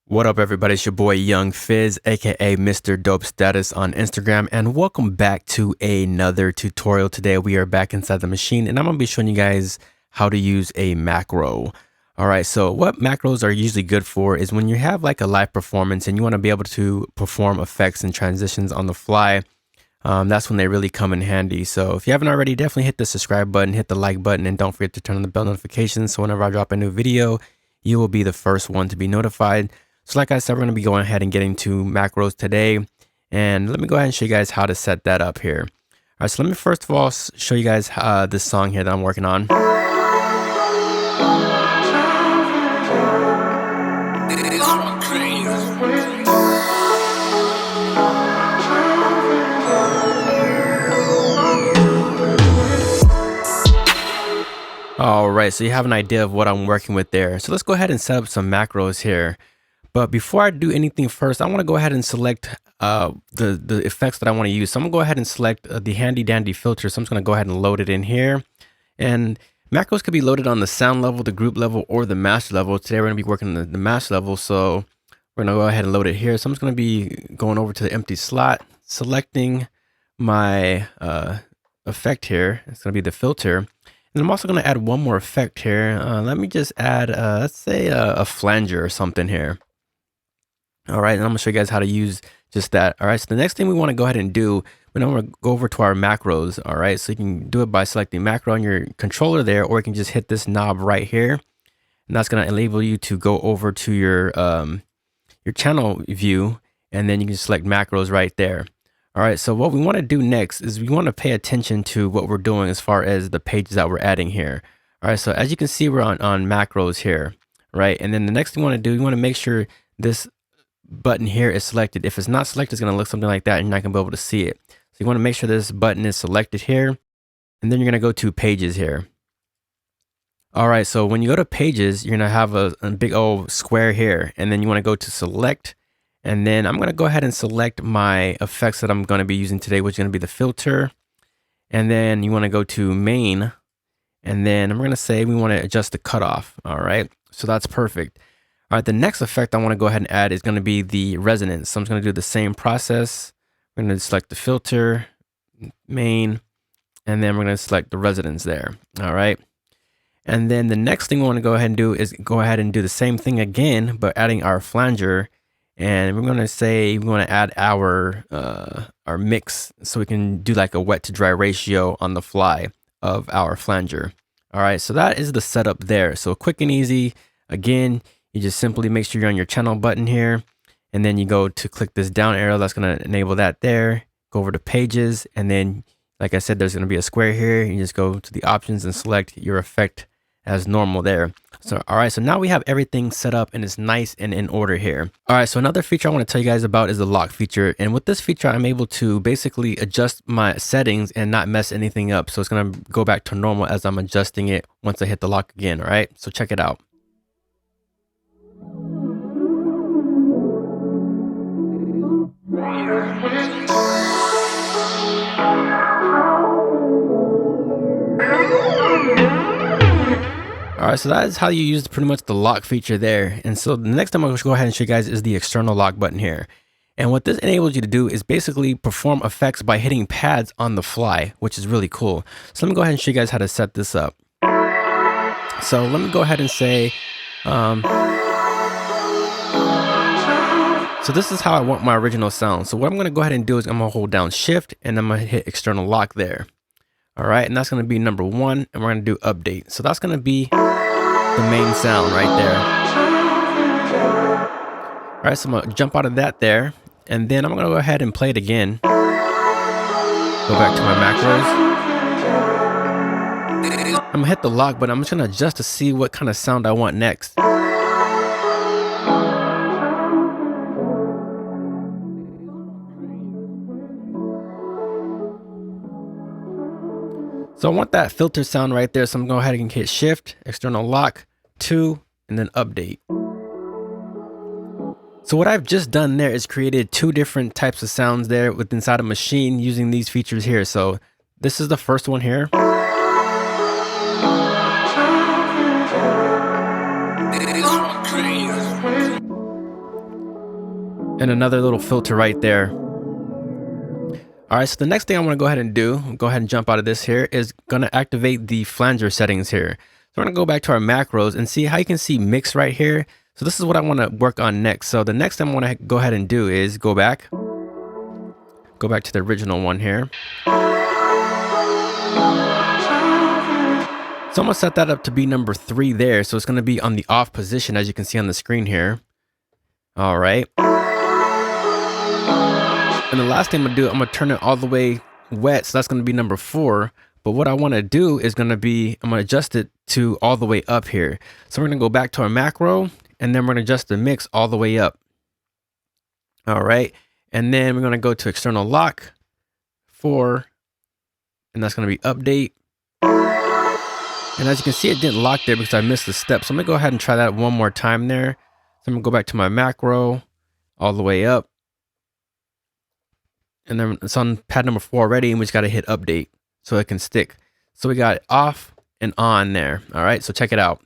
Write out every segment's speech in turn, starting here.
What up, everybody? It's your boy Young Fizz, aka mr.dopestatus on Instagram, and welcome back to another tutorial. Today we are back inside the machine, and I'm gonna be showing you guys how to use a macro. All right, so what macros are usually good for is when you have like a live performance and you want to be able to perform effects and transitions on the fly. That's when they really come in handy. So if you haven't already, definitely hit the subscribe button, hit the like button, and don't forget to turn on the bell notifications so whenever I drop a new video, you will be the first one to be notified. So like I said, we're going to be going ahead and getting to macros today. And let me go ahead and show you guys how to set that up here. All right, so let me first of all show you guys this song here that I'm working on. All right, so you have an idea of what I'm working with there. So let's go ahead and set up some macros here. But before I do anything first, I want to go ahead and select the effects that I want to use. So I'm going to go ahead and select the handy dandy filter. So I'm just going to go ahead and load it in here. And macros could be loaded on the sound level, the group level, or the master level. Today we're going to be working on the master level. So we're going to go ahead and load it here. So I'm just going to be going over to the empty slot, selecting my effect here. It's going to be the filter. And I'm also going to add one more effect here. Let me just add, let's say a flanger or something here. All right, and I'm gonna show you guys how to use just that. All right, so the next thing we want to go ahead and do, we're gonna go over to our macros. All right, so you can do it by selecting macro on your controller there, or you can just hit this knob right here, and that's gonna enable you to go over to your channel view, and then you can select macros right there. All right, so what we want to do next is we want to pay attention to what we're doing as far as the pages that we're adding here. All right, so as you can see, we're on macros here, right? And then the next thing we want to do, you want to make sure this button here is selected. If it's not selected, it's going to look something like that and you're not going to be able to see it. So you want to make sure this button is selected here, and then you're going to go to pages here. All right, so when you go to pages, you're going to have a big old square here, and then you want to go to select, and then I'm going to go ahead and select my effects that I'm going to be using today, which is going to be the filter, and then you want to go to main, and then I'm going to say we want to adjust the cutoff. All right, so that's perfect. All right, the next effect I want to go ahead and add is going to be the resonance. So I'm just going to do the same process. We're going to select the filter, main, and then we're going to select the resonance there. All right. And then the next thing we want to go ahead and do is go ahead and do the same thing again, but adding our flanger. And we're going to say we want to add our mix so we can do like a wet to dry ratio on the fly of our flanger. All right, so that is the setup there. So quick and easy. Again, you just simply make sure you're on your channel button here, and then you go to click this down arrow. That's going to enable that there. Go over to pages, and then, like I said, there's going to be a square here. You just go to the options and select your effect as normal there. So, all right, so now we have everything set up and it's nice and in order here. All right, so another feature I want to tell you guys about is the lock feature. And with this feature, I'm able to basically adjust my settings and not mess anything up. So it's going to go back to normal as I'm adjusting it once I hit the lock again. All right, so check it out. All right, so that is how you use pretty much the lock feature there. And so the next time I'm going to go ahead and show you guys is the external lock button here. And what this enables you to do is basically perform effects by hitting pads on the fly, which is really cool. So let me go ahead and show you guys how to set this up. So let me go ahead and say, so this is how I want my original sound. So what I'm going to go ahead and do is I'm going to hold down shift and I'm going to hit external lock there. All right, and that's going to be number 1, and we're going to do update. So that's going to be the main sound right there. All right, so I'm going to jump out of that there, and then I'm going to go ahead and play it again. Go back to my macros. I'm going to hit the lock, but I'm just going to adjust to see what kind of sound I want next. So I want that filter sound right there. So I'm going to go ahead and hit shift, external lock, 2, and then update. So what I've just done there is created 2 different types of sounds there with inside a machine using these features here. So this is the first one here. and another little filter right there. All right, so the next thing I want to go ahead and do, go ahead and jump out of this here, is going to activate the flanger settings here. So we're going to go back to our macros and see how you can see mix right here. So this is what I want to work on next. So the next thing I want to go ahead and do is go back to the original one here. So I'm going to set that up to be number 3 there. So it's going to be on the off position, as you can see on the screen here. All right. And the last thing I'm going to do, I'm going to turn it all the way wet. So that's going to be number 4. But what I want to do is going to be, I'm going to adjust it to all the way up here. So we're going to go back to our macro, and then we're going to adjust the mix all the way up. All right. And then we're going to go to external lock 4, and that's going to be update. And as you can see, it didn't lock there because I missed the step. So I'm going to go ahead and try that one more time there. So I'm going to go back to my macro all the way up. And then it's on pad number 4 already, and we just got to hit update so it can stick. So we got it off and on there. All right, so check it out.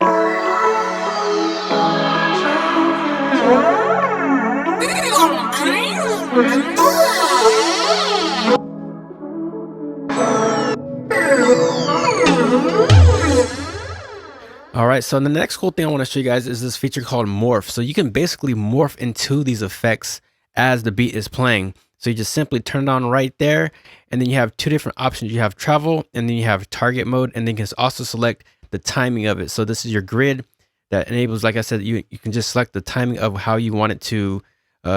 All right, so the next cool thing I want to show you guys is this feature called Morph. So you can basically morph into these effects as the beat is playing. So you just simply turn it on right there, and then you have 2 different options. You have travel, and then you have target mode, and then you can also select the timing of it. So this is your grid that enables, like I said, you can just select the timing of how you want it to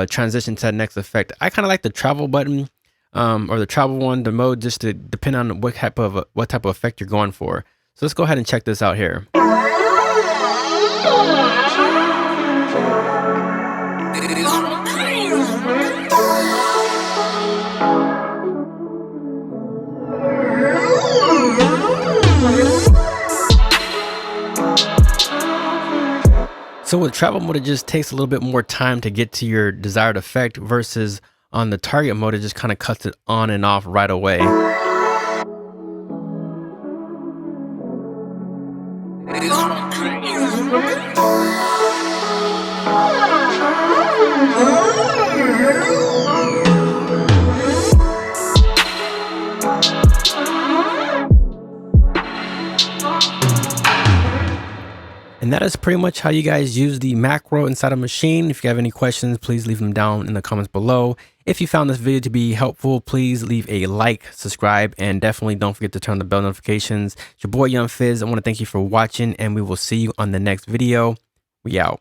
transition to that next effect. I kind of like the travel button or the travel one, the mode, just to depend on what type of effect you're going for. So let's go ahead and check this out here. So with travel mode, it just takes a little bit more time to get to your desired effect versus on the target mode, it just kind of cuts it on and off right away. And that is pretty much how you guys use the macro inside of Maschine. If you have any questions, please leave them down in the comments below. If you found this video to be helpful, please leave a like, subscribe, and definitely don't forget to turn on the bell notifications. It's your boy Young Fizz. I want to thank you for watching, and we will see you on the next video. We out.